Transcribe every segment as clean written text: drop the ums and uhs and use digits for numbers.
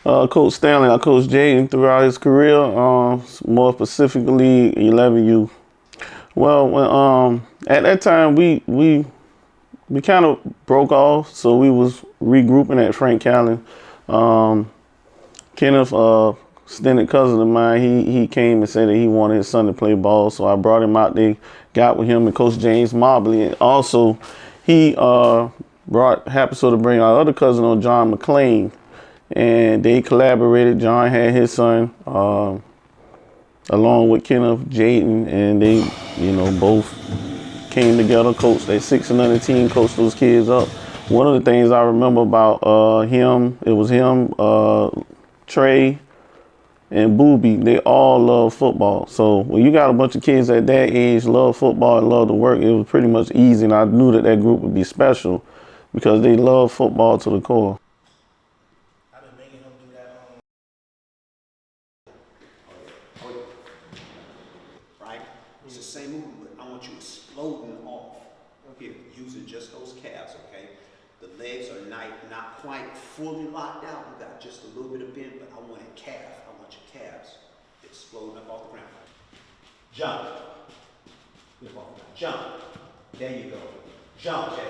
Coach Stanley, I coached Jaden throughout his career, more specifically 11U. Well, at that time we kind of broke off, so we was regrouping at Frank Callen. Kenneth, extended cousin of mine, he came and said that he wanted his son to play ball, so I brought him out there, got with him and Coach James Mobley, and also he happened to bring our other cousin on, John McClain, and they collaborated. John had his son along with Kenneth, Jaden, and they, both came together, coached that 6 and under team, coached those kids up. One of the things I remember about him, it was him, Trey, and Booby. They all love football. So when you got a bunch of kids at that age love football and love to work, it was pretty much easy. And I knew that that group would be special because they love football to the core. I've been making him do that. Right? It's the same movement, but I want you exploding off. Here, using just those calves, okay? The legs are not quite fully locked out. We got just a little bit of bend, but I want a calf. I want your calves exploding up off the ground. Jump. Jump. There you go. Jump, Jay.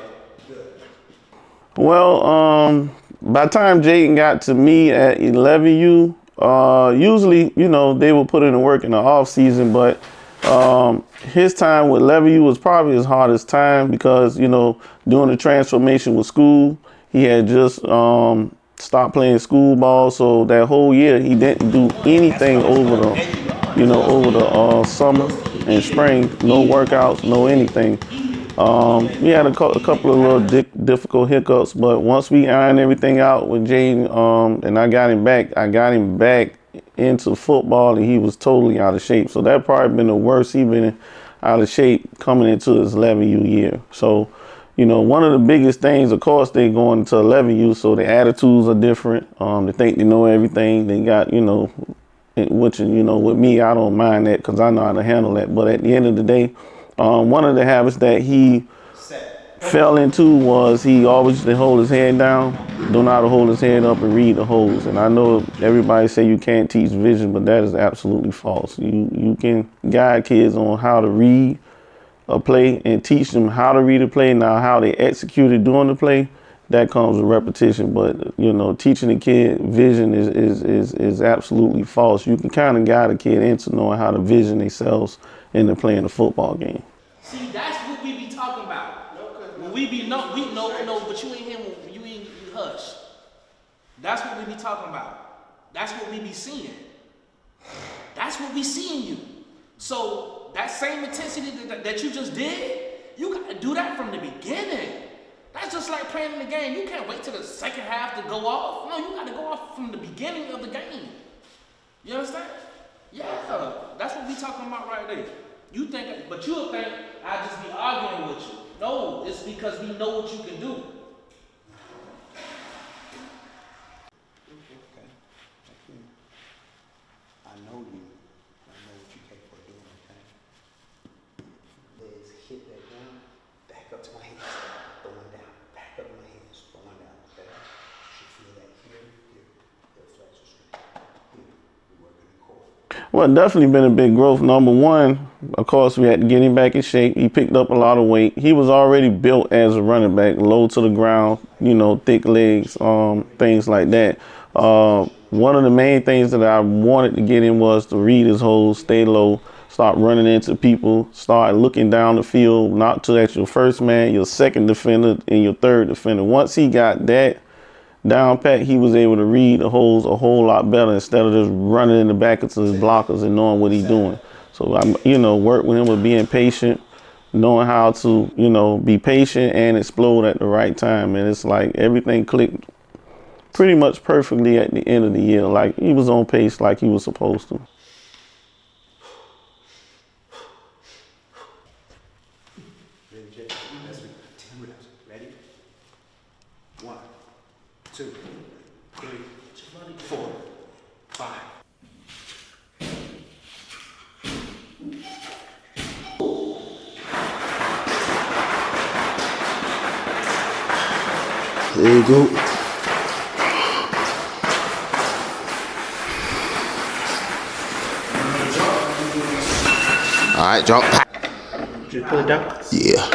Good. Well, by the time Jaden got to me at 11U, usually, they would put in the work in the off season, but his time with 11U was probably his hardest time because, doing the transformation with school, he had just stopped playing school ball. So that whole year he didn't do anything over the summer and spring, no workouts, no anything. We had a couple of little difficult hiccups, but once we ironed everything out with Jaden, and I got him back into football, and he was totally out of shape. So that probably been the worst. He been out of shape coming into his 11U year. So, one of the biggest things, of course, they going into 11U, so the attitudes are different. They think they know everything. They got, which, with me, I don't mind that because I know how to handle that. But at the end of the day, one of the habits that he fell into was he always used to hold his head down, don't know how to hold his head up and read the holes. And I know everybody say you can't teach vision, but that is absolutely false. You can guide kids on how to read a play and teach them how to read a play. Now, how they execute it during the play, that comes with repetition. But, teaching a kid vision is absolutely false. You can kind of guide a kid into knowing how to vision themselves into playing a football game. See, that's what we be talking about. When we know, but you ain't him, you ain't hush. That's what we be talking about. That's what we be seeing. That's what we see in you. So that same intensity that you just did, you got to do that from the beginning. That's just like playing in the game. You can't wait till the second half to go off. No, you got to go off from the beginning of the game. You understand? Yeah, that's what we talking about right there. You think, but you'll think I just be arguing with you. No, it's because we know what you can do. Okay. I know you. I know what you're capable of doing, okay? Legs hit that down, back up to my hands, throwing down, back up to my hands, throwing down, okay? You should feel that here, flex your strength. Here, we're working the core. Well, definitely been a big growth. Number one, of course, we had to get him back in shape. He picked up a lot of weight. He was already built as a running back, low to the ground, thick legs, things like that. One of the main things that I wanted to get him was to read his holes, stay low, start running into people, start looking down the field, not to at your first man, your second defender, and your third defender. Once he got that down pat, he was able to read the holes a whole lot better instead of just running in the back into his blockers and knowing what he's doing. So I work with him with being patient, knowing how to, be patient and explode at the right time. And it's like everything clicked pretty much perfectly at the end of the year. Like he was on pace like he was supposed to. That's 10 reps. Ready? 1, 2, 3, 4, 5. There you go. right, drop. Just put it down. Yeah.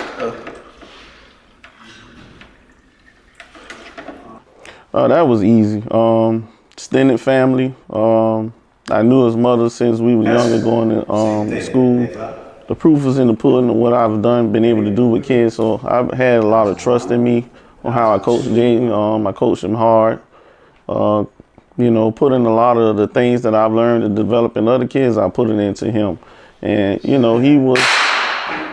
That was easy. Extended family. I knew his mother since we was younger, going to school. The proof is in the pudding of what I've done, been able to do with kids. So I've had a lot of trust in me on how I coach Jaden. I coach him hard. Put in a lot of the things that I've learned to develop in other kids, I put it into him. And, he was,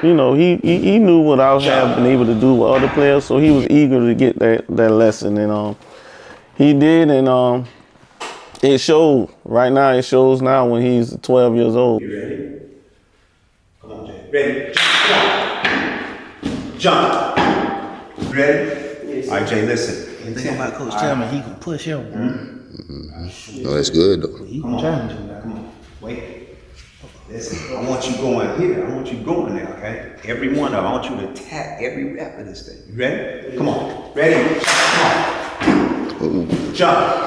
he knew what I have been able to do with other players. So he was eager to get that lesson. And he did. And it showed. Right now, it shows now when he's 12 years old. You ready? Come on, Jay. Ready? Jump. Ready? Yes. All right, Jay, listen. The thing about Coach Tillman, he can push him. No, that's good though. He can challenge him. Come on. Wait. Listen, I want you going here. I want you going there, okay? Every one of them. I want you to attack every rep of this thing. You ready? Come on. Ready? Come on. Jump.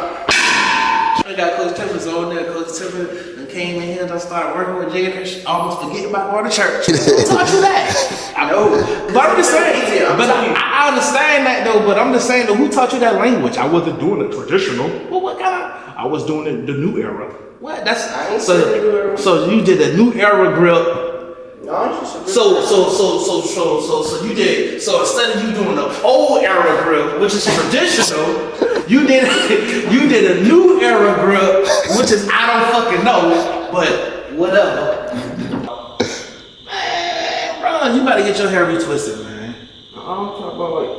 I got Coach Tippers on there. Coach Tippers and came in here and started working with Jaden. Almost forget about going to church. Who taught you that? I know. But I'm just saying. But I understand that though. But I'm just saying though, who taught you that language? I wasn't doing it traditional. Well, what kind of? I was doing it the new era. What? That's so you did a new era grip. So you did. So instead of you doing the old era grip, which is traditional, you did a new era grip, which is I don't fucking know, but whatever. Man, bro, you better get your hair retwisted, man. I'm talking about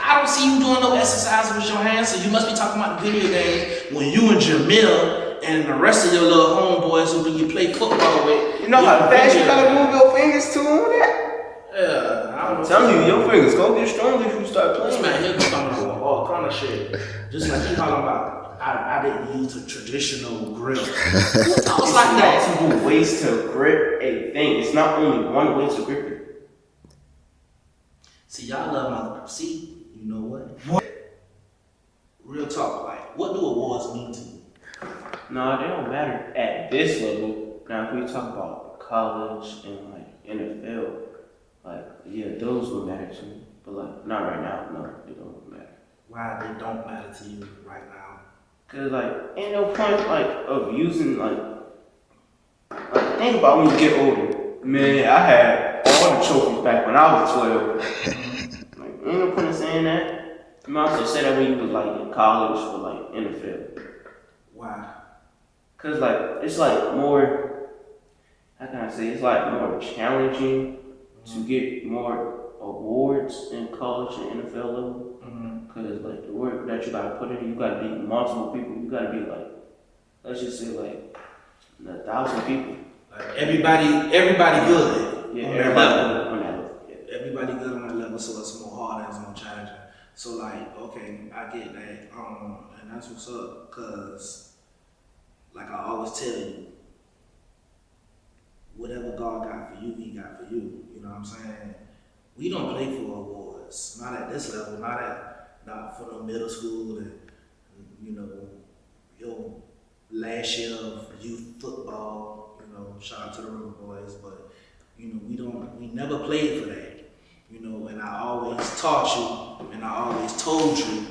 I don't see you doing no exercise with your hands, so you must be talking about the video game when you and Jamil and the rest of your little homeboys who you play football with. You know how fast you gotta move your fingers too on that? Yeah, I'm telling you, your fingers gonna get stronger if you start This playing. man here talking about all kind of shit. Just like he talking about, I didn't use a traditional grip. Who talks like that? Multiple ways to grip a thing. It's not only one way to grip it. See, y'all love my. See, you know what? Real talk, like, what do awards mean to you? No, they don't matter at this level. Now, if we talk about college and like NFL, like yeah, those will matter to me. But like not right now. No, they don't matter. Why they don't matter to you right now? Cause like ain't no point like of using like think about when you get older. Man, I had all the trophies back when I was 12. Like ain't no point in saying that. You might also say that when you was like in college or like NFL. Why? Cause like it's like more, how can I say, it's like more challenging to get more awards in college and NFL level. Cause like the work that you gotta put in, you gotta beat multiple people. You gotta be like, let's just say like 1,000 people. Like everybody good. Yeah, on everybody that level. on that level. Yeah. Everybody good on that level, so it's more harder, it's more challenging. So like, okay, I get that, and that's what's up. Cause like I always tell you, whatever God got for you, He got for you. You know what I'm saying? We don't play for awards, not at this level, not for no middle school and your last year of youth football. Shout out to the River Boys, but we never played for that. And I always taught you, and I always told you,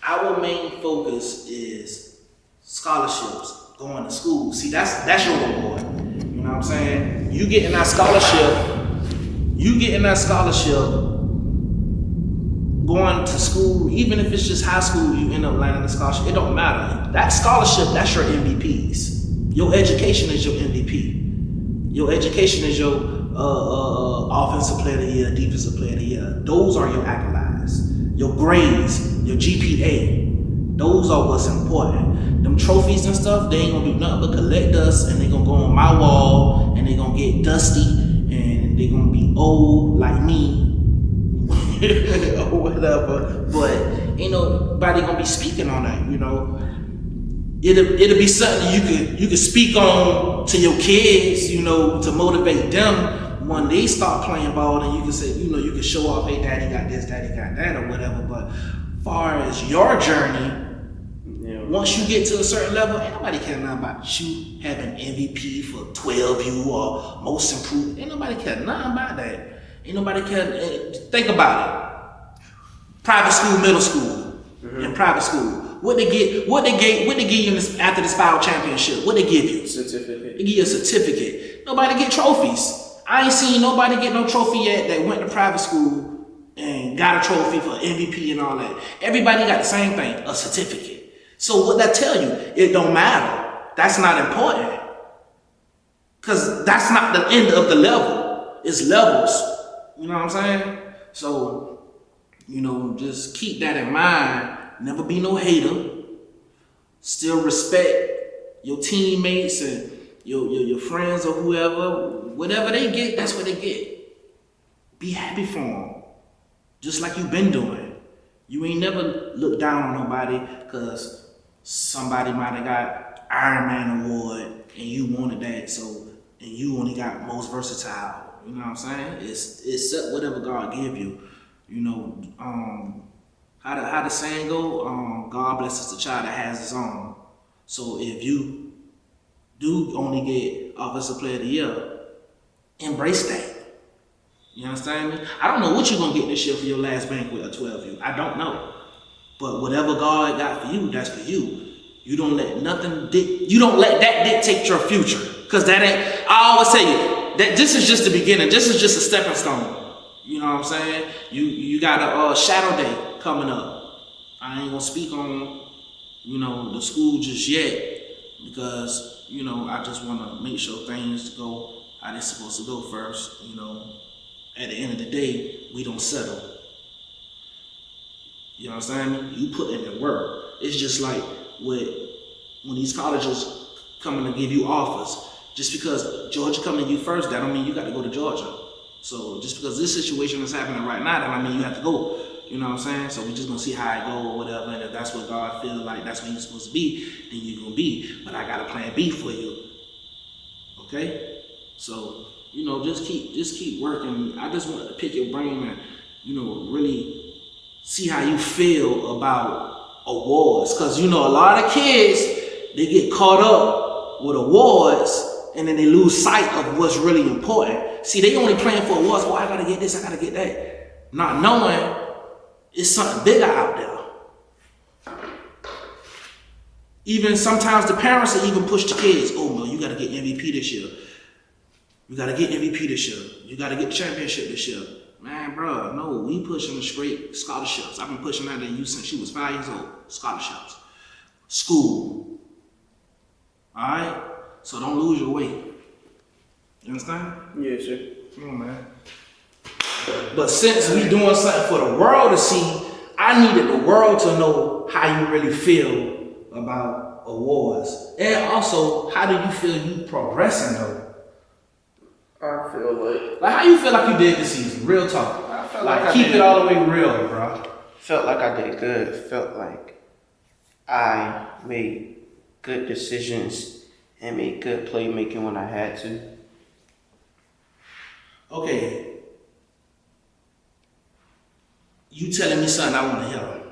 our main focus is scholarships, going to school. See, that's your reward. You know what I'm saying? You getting that scholarship, going to school, even if it's just high school, you end up landing a scholarship. It don't matter. That scholarship, that's your MVPs. Your education is your MVP. Your education is your offensive player of the year, defensive player of the year. Those are your accolades. Your grades, your GPA. Those are what's important. Them trophies and stuff, they ain't gonna do nothing but collect dust, and they gonna go on my wall, and they gonna get dusty, and they gonna be old like me, or whatever. But ain't nobody gonna be speaking on that, It'll be something you could speak on to your kids, to motivate them when they start playing ball, and you can say, you can show off, hey, daddy got this, daddy got that, or whatever. But far as your journey, once you get to a certain level, ain't nobody care nothing about you having MVP for 12U or most improved. Ain't nobody care nothing about that. Ain't nobody care. Think about it. Private school, middle school, and private school. What they give you after the Spiral Championship? What they give you? Certificate. They give you a certificate. Nobody get trophies. I ain't seen nobody get no trophy yet that went to private school and got a trophy for MVP and all that. Everybody got the same thing, a certificate. So what that tell you? It don't matter. That's not important. Cause that's not the end of the level. It's levels. You know what I'm saying? So, just keep that in mind. Never be no hater. Still respect your teammates and your friends or whoever. Whatever they get, that's what they get. Be happy for them. Just like you've been doing. You ain't never looked down on nobody because somebody might have got Iron Man award and you wanted that, and you only got most versatile. You know what I'm saying? It's whatever God give you. How the saying go? God blesses the child that has his own. So if you do only get Offensive Player of the Year, embrace that. You understand me? I don't know what you're gonna get this year for your last banquet or 12U. I don't know. But whatever God got for you, that's for you. You don't let that dictate your future. Cause that ain't, I always tell you, that this is just the beginning. This is just a stepping stone. You know what I'm saying? You got a shadow day coming up. I ain't gonna speak on, the school just yet because, I just wanna make sure things go how they're supposed to go first. At the end of the day, we don't settle. You understand me? You put in the work. It's just like when these colleges coming to give you offers. Just because Georgia coming to you first, that don't mean you got to go to Georgia. So just because this situation is happening right now, that don't mean you have to go. You know what I'm saying? So we just gonna see how it go or whatever. And if that's what God feels like that's where you're supposed to be, then you're gonna be. But I got a plan B for you. Okay? So, just keep working. I just wanted to pick your brain and, really see how you feel about awards. Cause a lot of kids, they get caught up with awards and then they lose sight of what's really important. See, they only playing for awards. I gotta get this, I gotta get that. Not knowing it's something bigger out there. Even sometimes the parents will even push the kids. Oh no, you gotta get MVP this year. You gotta get MVP this year. You gotta get the championship this year. Man, bro, no, we pushing straight scholarships. I've been pushing that in you since she was 5 years old. Scholarships. School. Alright? So don't lose your way. You understand? Yes, sir. Come on, man. But since we doing something for the world to see, I needed the world to know how you really feel about awards. And also, how do you feel you progressing though? I feel Like how you feel like you did this season? Real talk. I felt Like like I keep did. it all the way real, bro. Felt like I did good. Felt like I made good decisions and made good playmaking when I had to. Okay. You telling me something I want to hear.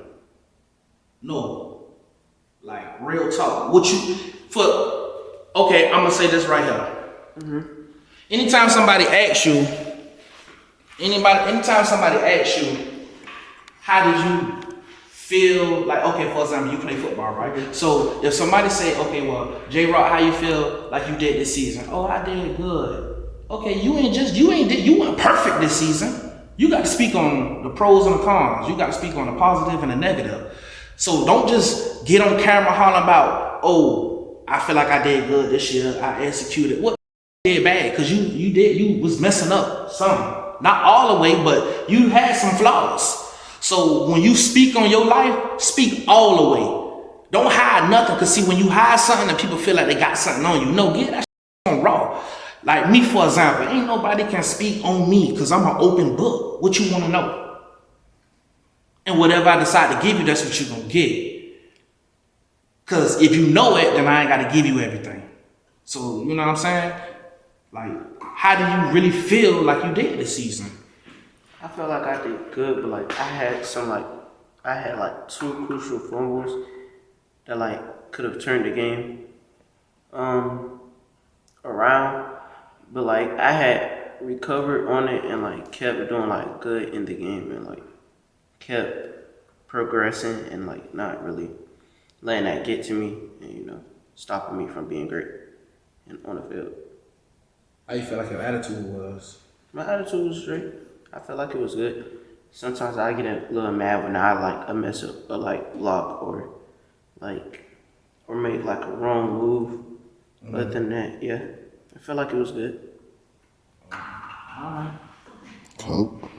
No. Like real talk. Okay, I'm gonna say this right here. Anytime somebody asks you, how did you feel like, okay, for example, you play football, right? So if somebody say, okay, well, J-Rock, how you feel like you did this season? Oh, I did good. Okay, you weren't perfect this season. You got to speak on the pros and the cons. You got to speak on the positive and the negative. So don't just get on camera hollering about, oh, I feel like I did good this year. I executed. What did bad? Because you was messing up some. Not all the way, but you had some flaws. So when you speak on your life, speak all the way. Don't hide nothing. Because see, when you hide something and people feel like they got something on you, no, get that shit on raw. Like me, for example, ain't nobody can speak on me because I'm an open book. What you want to know? And whatever I decide to give you, that's what you're going to get. Because if you know it, then I ain't got to give you everything. So, you know what I'm saying? Like, how do you really feel like you did this season? I felt like I did good, but like I had 2 crucial fumbles that like could have turned the game around. But like I had recovered on it and like kept doing like good in the game and like kept progressing and like not really letting that get to me and stopping me from being great and on the field. How you feel like your attitude was? My attitude was straight. I felt like it was good. Sometimes I get a little mad when I mess up or like block or make like a wrong move. Mm-hmm. Other than that, yeah, I felt like it was good. Alright. Cool.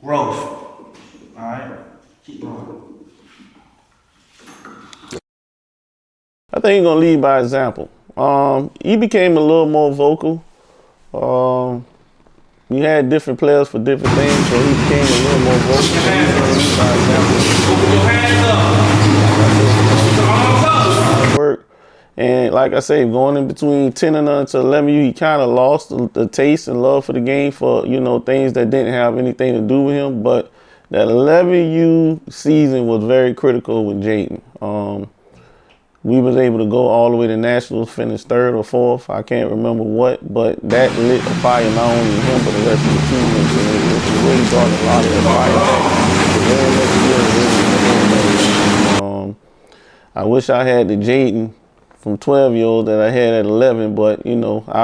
Growth. Alright. Keep going. I think he's gonna lead by example. He became a little more vocal. We had different players for different things, so he became a little more vocal. So he's gonna lead by example. Open your hands up. Work. And like I say, going in between 10 and under to 11U, he kind of lost the taste and love for the game for, things that didn't have anything to do with him. But that 11U season was very critical with Jayden. We was able to go all the way to nationals, finish 3rd or 4th. I can't remember what, but that lit the fire not only in him, but the rest of the team. It really brought a lot of the fire back. I wish I had the Jayden from 12-year-old that I had at 11, but I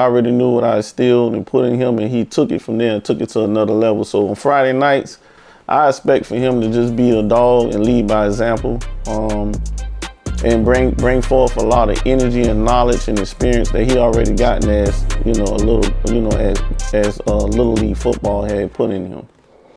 already knew what I instilled and put in him, and he took it from there and took it to another level. So on Friday nights, I expect for him to just be a dog and lead by example, and bring forth a lot of energy and knowledge and experience that he already gotten as a little league football had put in him.